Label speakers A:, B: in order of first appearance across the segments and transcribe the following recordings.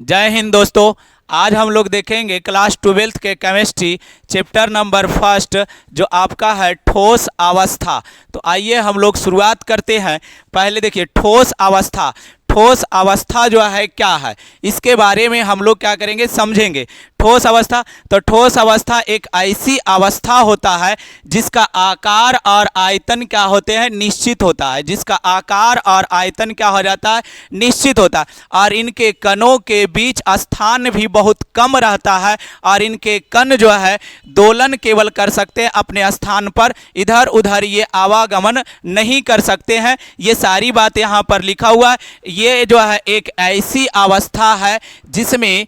A: जय हिंद दोस्तों। आज हम लोग देखेंगे क्लास 12th के केमिस्ट्री चैप्टर नंबर फर्स्ट जो आपका है ठोस अवस्था। तो आइए हम लोग शुरुआत करते हैं। पहले देखिए ठोस अवस्था। ठोस अवस्था जो है क्या है इसके बारे में हम लोग क्या करेंगे समझेंगे। ठोस अवस्था तो ठोस अवस्था एक ऐसी अवस्था होता है जिसका आकार और आयतन क्या होते हैं निश्चित होता है। जिसका आकार और आयतन क्या हो जाता है निश्चित होता है और इनके कणों के बीच स्थान भी बहुत कम रहता है और इनके कण जो है दोलन केवल कर सकते हैं अपने स्थान पर, इधर उधर ये आवागमन नहीं कर सकते हैं। ये सारी बात यहाँ पर लिखा हुआ है। ये जो है एक ऐसी अवस्था है जिसमें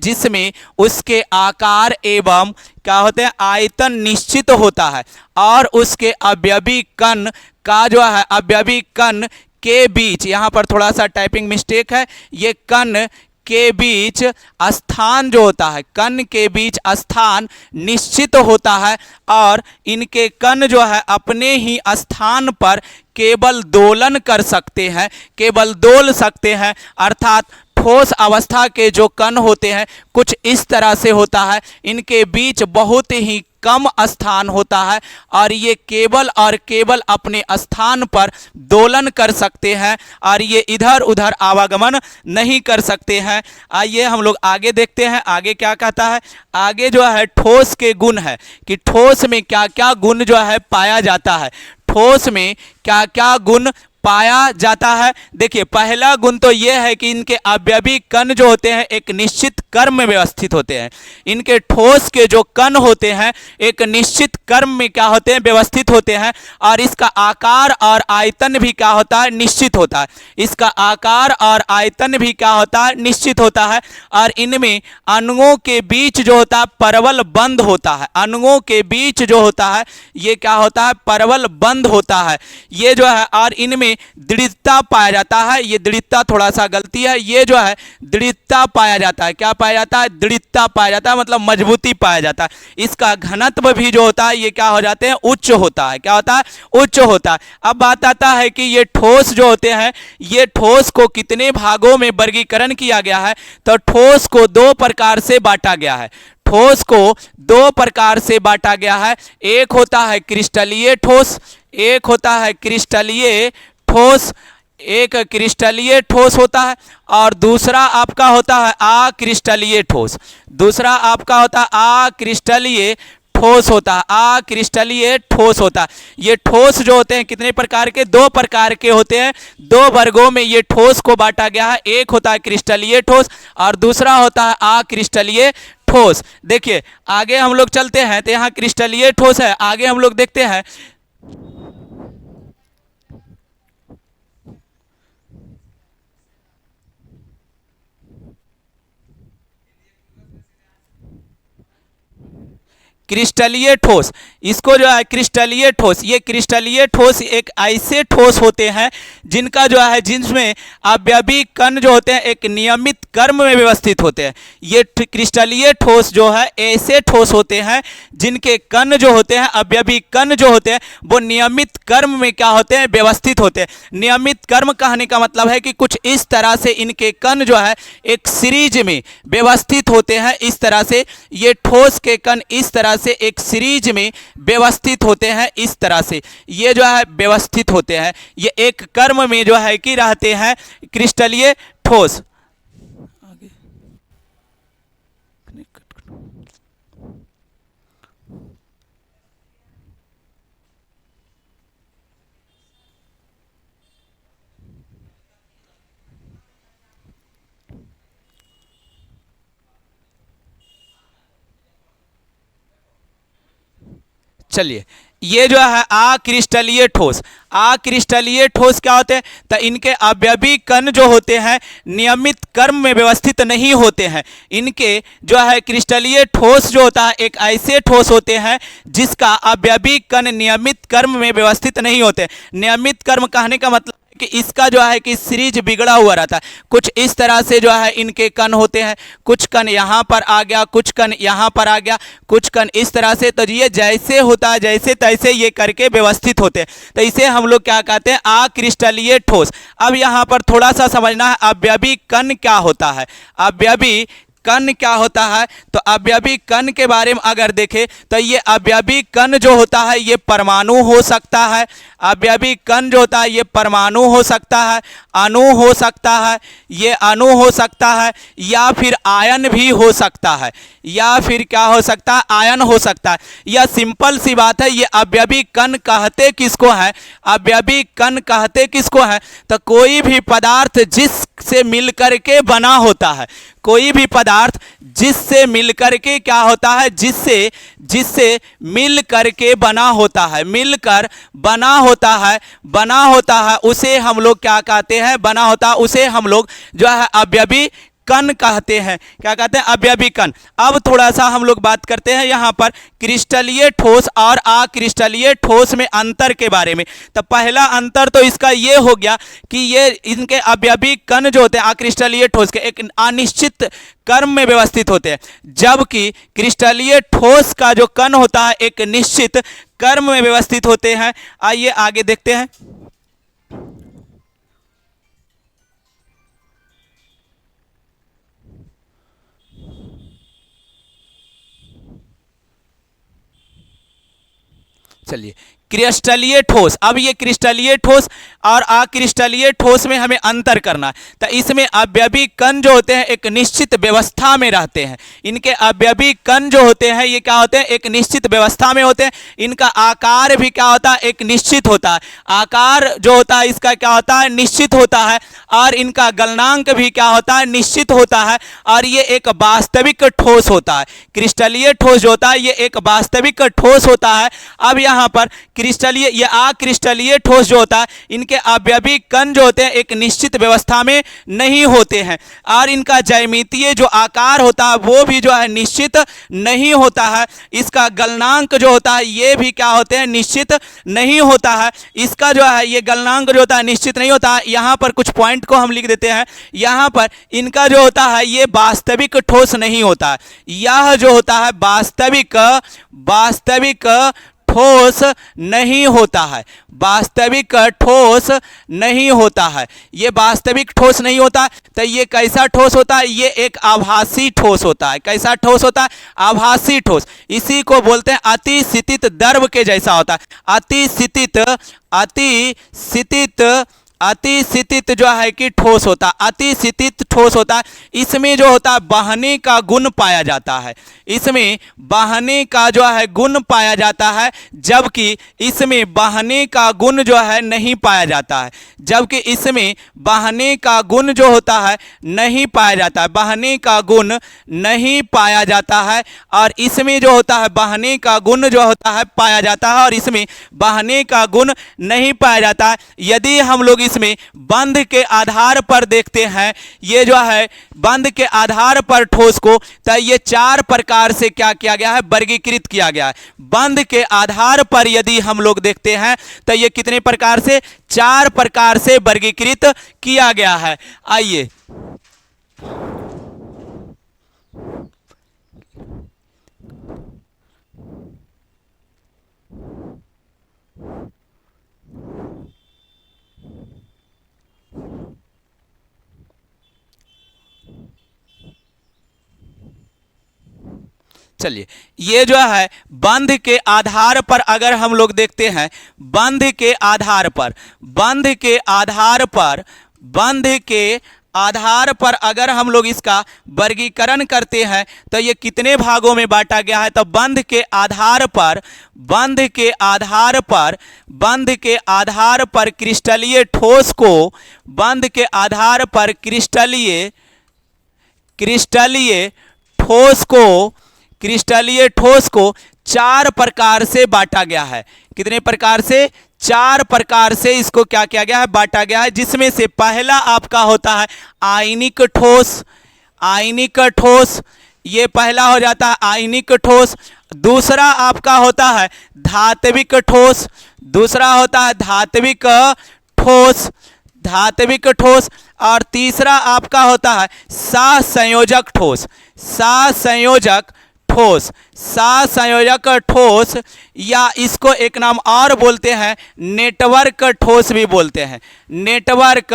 A: जिसमें उसके आकार एवं क्या होते हैं आयतन निश्चित होता है और उसके अवयवी कण का जो है अवयवी कण के बीच, यहाँ पर थोड़ा सा टाइपिंग मिस्टेक है, ये कण के बीच स्थान जो होता है कण के बीच स्थान निश्चित होता है और इनके कण जो है अपने ही स्थान पर केवल दोलन कर सकते हैं, केवल दोल सकते हैं। अर्थात ठोस अवस्था के जो कण होते हैं कुछ इस तरह से होता है, इनके बीच बहुत ही कम स्थान होता है और ये केवल और केवल अपने स्थान पर दोलन कर सकते हैं और ये इधर उधर आवागमन नहीं कर सकते हैं। आइए हम लोग आगे देखते हैं आगे क्या कहता है। आगे जो है ठोस के गुण है कि ठोस में क्या क्या गुण जो है पाया जाता है, ठोस में क्या क्या गुण पाया जाता है। देखिए पहला गुण तो यह है कि इनके अवयवी कण जो होते हैं एक निश्चित क्रम में व्यवस्थित होते हैं। इनके ठोस के जो कण होते हैं एक निश्चित क्रम में क्या होते हैं व्यवस्थित होते हैं और इसका आकार और आयतन भी क्या होता है निश्चित होता है। इसका आकार और आयतन भी क्या होता है निश्चित होता है और इनमें अणुओं के बीच जो होता है परवल बंद होता है। अणुओं के बीच जो होता है ये क्या होता है परवल बंद होता है। ये जो है और इनमें दृढ़ता पाया जाता है। ये दृढ़ता थोड़ा सा गलती है, ये जो है दृढ़ता पाया जाता है। क्या पाया जाता है दृढ़ता पाया जाता है मतलब मजबूती पाया जाता है। इसका घनत्व भी जो होता है ये क्या हो जाते हैं उच्च होता है। क्या होता है उच्च होता है। अब बात आता है कि ये ठोस जो होते हैं ये ठोस को कितने भागों में वर्गीकरण किया गया है। तो ठोस को दो प्रकार से बांटा गया है। ठोस को दो प्रकार से बांटा गया है। एक होता है क्रिस्टलीय ठोस, एक होता है क्रिस्टलीय ठोस, एक क्रिस्टलीय ठोस होता है और दूसरा आपका होता है अक्रिस्टलीय ठोस। दूसरा आपका होता है अक्रिस्टलीय ठोस होता है, अक्रिस्टलीय ठोस होता है। ये ठोस जो होते हैं कितने प्रकार के दो प्रकार के होते हैं। दो वर्गों में ये ठोस को बांटा गया है। एक होता है क्रिस्टलीय ठोस और दूसरा होता है अक्रिस्टलीय ठोस। देखिए आगे हम लोग चलते हैं तो यहाँ क्रिस्टलीय ठोस है, आगे हम लोग देखते हैं। क्रिस्टलीय ठोस, इसको जो है क्रिस्टलीय ठोस, ये क्रिस्टलीय ठोस एक ऐसे ठोस होते हैं जिनका जो है जिनमें अवयवी कण जो होते हैं एक नियमित क्रम में व्यवस्थित होते हैं। ये क्रिस्टलीय ठोस जो है ऐसे ठोस होते हैं जिनके कण जो होते हैं अवयवी कण जो होते हैं वो नियमित क्रम में क्या होते हैं व्यवस्थित होते हैं। नियमित क्रम कहने का मतलब है कि कुछ इस तरह से इनके कण जो है एक सीरीज में व्यवस्थित होते हैं। इस तरह से ये ठोस के कण इस तरह से एक सीरीज में व्यवस्थित होते हैं। इस तरह से ये जो है व्यवस्थित होते हैं, ये एक क्रम में जो है कि रहते हैं क्रिस्टलीय ठोस। चलिए ये जो है अक्रिस्टलीय ठोस, अक्रिस्टलीय ठोस क्या होते हैं तो इनके अवयवी कण जो होते हैं नियमित क्रम में व्यवस्थित नहीं होते हैं। इनके जो है क्रिस्टलीय ठोस जो होता है एक ऐसे ठोस होते हैं जिसका अवयवी कण नियमित क्रम में व्यवस्थित नहीं होते। नियमित क्रम कहने का मतलब कि इसका जो है कि सीरीज बिगड़ा हुआ रहता है। कुछ इस तरह से जो है इनके कण होते हैं, कुछ कण यहाँ पर आ गया, कुछ कण यहाँ पर आ गया, कुछ कण इस तरह से। तो ये जैसे होता है जैसे तैसे ये करके व्यवस्थित होते हैं, तो इसे हम लोग क्या कहते हैं, अक्रिस्टलीय ठोस। अब यहाँ पर थोड़ा सा समझना है अवयवी कण क्या होता है। अवयवी कण क्या होता है, तो अवयवी कण के बारे में अगर देखें तो ये अवयवी कण जो होता है ये परमाणु हो सकता है। अवयवी कण जो होता है ये परमाणु हो सकता है, अणु हो सकता है, ये अणु हो सकता है, या फिर आयन भी हो सकता है, या फिर क्या हो सकता है, आयन हो सकता है। यह सिंपल सी बात है। ये अवयवी कण कहते किसको है, अवयवी कण कहते किसको है, तो कोई भी पदार्थ जिससे मिलकर के बना होता है, कोई भी पदार्थ जिससे मिलकर के क्या होता है, जिससे मिल करके बना होता है, मिलकर बना होता है, उसे हम लोग क्या कहते हैं, बना होता है, उसे हम लोग जो है अवयवी कण कहते हैं। क्या कहते हैं, अवयवी कण। अब थोड़ा सा हम लोग बात करते हैं यहाँ पर क्रिस्टलीय ठोस और अक्रिस्टलीय ठोस में अंतर के बारे में। तो पहला अंतर तो इसका ये हो गया कि ये इनके अवयवी कण जो होते हैं अक्रिस्टलीय ठोस के एक अनिश्चित क्रम में व्यवस्थित होते हैं, जबकि क्रिस्टलीय ठोस का जो कण होता है एक निश्चित क्रम में व्यवस्थित होते हैं। आइए आगे देखते हैं। चलिए, क्रिस्टलीय ठोस। अब ये क्रिस्टलीय ठोस और अक्रिस्टलीय ठोस में हमें अंतर करना है। तो इसमें अवयवी कण जो होते हैं एक निश्चित व्यवस्था में रहते हैं। इनके अवयवी कण जो होते हैं ये क्या होते हैं, एक निश्चित व्यवस्था में होते हैं। इनका आकार भी क्या होता है, एक निश्चित होता है। आकार जो होता है इसका क्या होता है, निश्चित होता है, और इनका गलनांक भी क्या होता है, निश्चित होता है, और ये एक वास्तविक ठोस होता है। क्रिस्टलीय ठोस जो होता है ये एक वास्तविक ठोस होता है। अब यहाँ पर क्रिस्टलीय या अक्रिस्टलीय ठोस जो होता है इनके अवयवी कण जो होते हैं एक निश्चित व्यवस्था में नहीं होते हैं, और इनका ज्यामितीय जो आकार होता है वो भी जो है निश्चित नहीं होता है। इसका गलनांक जो होता है ये भी क्या होते हैं, निश्चित नहीं होता है। इसका जो है ये गलनांक जो होता है निश्चित नहीं होता है। यहाँ पर कुछ पॉइंट को हम लिख देते हैं। यहाँ पर इनका जो होता है ये वास्तविक ठोस नहीं होता है। यह जो होता है वास्तविक ठोस नहीं होता है, वास्तविक ठोस नहीं होता है। ये वास्तविक ठोस नहीं होता। तो ये कैसा ठोस होता है, ये एक आभासी ठोस होता है। कैसा ठोस होता है, आभासी ठोस। इसी को बोलते हैं अतिस्थित द्रव के जैसा होता है। अतिस्थित जो है कि ठोस होता है, अतिस्थित ठोस होता है। इसमें जो होता है बहने का गुण पाया जाता है, इसमें बहने का जो है गुण पाया जाता है, जबकि इसमें बहने का गुण जो है नहीं पाया जाता है, जबकि इसमें बहने का गुण जो होता है नहीं पाया जाता है, बहने का गुण नहीं पाया जाता है। और इसमें जो होता है बहने का गुण जो होता है पाया जाता है, और इसमें बहने का गुण नहीं पाया जाता है। यदि हम लोग इसमें बंध के आधार पर देखते हैं, ये जो है बंध के आधार पर ठोस को, तो ये चार प्रकार से क्या किया गया है, वर्गीकृत किया गया है। बंध के आधार पर यदि हम लोग देखते हैं तो ये कितने प्रकार से, चार प्रकार से वर्गीकृत किया गया है। आइए चलिए, ये जो है बंध के आधार पर अगर हम लोग देखते हैं, बंध के आधार पर अगर हम लोग इसका वर्गीकरण करते हैं तो ये कितने भागों में बांटा गया है। तो बंध के आधार पर क्रिस्टलीय ठोस को, बंध के आधार पर क्रिस्टलीय ठोस को चार प्रकार से बांटा गया है। कितने प्रकार से, चार प्रकार से इसको क्या किया गया है, बांटा गया है। जिसमें से पहला आपका होता है आयनिक ठोस, ये पहला हो जाता है आयनिक ठोस। दूसरा आपका होता है धात्विक ठोस, दूसरा होता है धात्विक ठोस। धात्विक ठोस, और तीसरा आपका होता है सहसंयोजक ठोस। सहसंयोजक ठोस, सहसंयोजक ठोस, या इसको एक नाम और बोलते हैं नेटवर्क ठोस भी बोलते हैं, नेटवर्क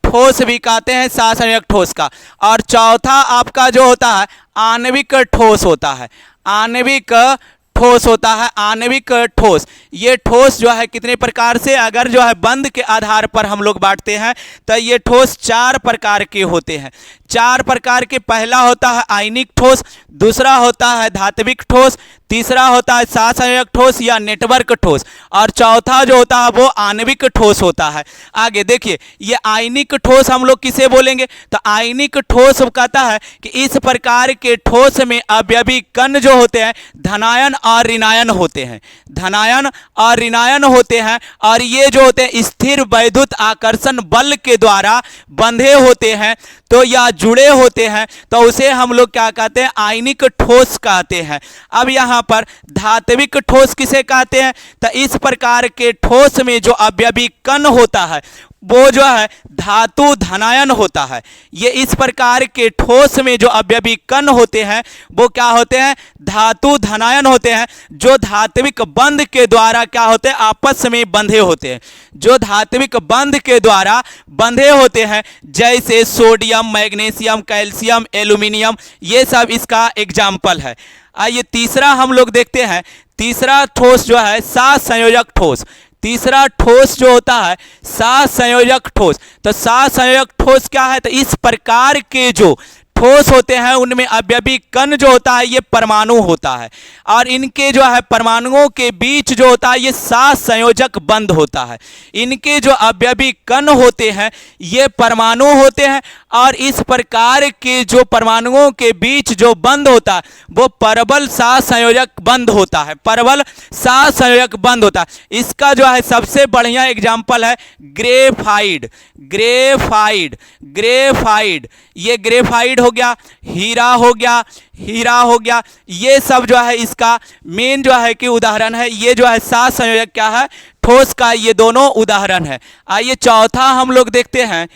A: ठोस भी कहते हैं सहसंयोजक ठोस का। और चौथा आपका जो होता है आणविक ठोस होता है, आणविक ठोस होता है, आणविक ठोस। ये ठोस जो है कितने प्रकार से, अगर जो है बंध के आधार पर हम लोग बांटते हैं तो ये ठोस 4 प्रकार के होते हैं। 4 प्रकार के, पहला होता है आयनिक ठोस, दूसरा होता है धात्विक ठोस, तीसरा होता है सहसंयोजक ठोस या नेटवर्क ठोस, और चौथा जो होता है वो आणविक ठोस होता है। आगे देखिए, ये आयनिक ठोस हम लोग किसे बोलेंगे, तो आयनिक ठोस कहता है कि इस प्रकार के ठोस में अवयवी कण जो होते हैं धनायन और ऋणायन होते हैं, धनायन और ऋणायन होते हैं, और ये जो होते हैं स्थिर वैद्युत आकर्षण बल के द्वारा बंधे होते हैं तो या जुड़े होते हैं, तो उसे हम लोग क्या कहते हैं, आयनिक ठोस कहते हैं। अब यहाँ पर धात्विक ठोस किसे कहते हैं, तो इस प्रकार के ठोस में जो अवयवी कण होता है वो जो है धातु धनायन होता है। ये इस प्रकार के ठोस में जो अवयवी कण होते हैं वो क्या होते हैं, धातु धनायन होते हैं, जो धात्विक बंध के द्वारा क्या होते हैं, आपस में बंधे होते हैं, जो धात्विक बंध के द्वारा बंधे होते हैं, जैसे सोडियम, मैग्नीशियम, कैल्शियम, एल्यूमिनियम, ये सब इसका एग्जाम्पल है। आइए तीसरा हम लोग देखते हैं, तीसरा ठोस जो है सहसंयोजक ठोस। तीसरा ठोस जो होता है सहसंयोजक ठोस, तो सहसंयोजक ठोस क्या है, तो इस प्रकार के जो ठोस होते हैं उनमें अवयवी कण जो होता है ये परमाणु होता है, और इनके जो है परमाणुओं के बीच जो होता है ये सहसंयोजक बंध होता है। इनके जो अवयवी कण होते हैं ये परमाणु होते हैं, और इस प्रकार के जो परमाणुओं के बीच जो बंध होता है वो परबल सहसंयोजक बंध होता है, परबल सहसंयोजक बंध होता है। इसका जो है सबसे बढ़िया एग्जाम्पल है ग्रेफाइड। ग्रेफाइड, ग्रेफाइड, ये ग्रेफाइड हो गया, हीरा हो गया, हीरा हो गया, ये सब जो है इसका मेन जो है कि उदाहरण है। ये जो है सहसंयोजक क्या है, ठोस का, ये दोनों उदाहरण है। आइए चौथा हम लोग देखते हैं,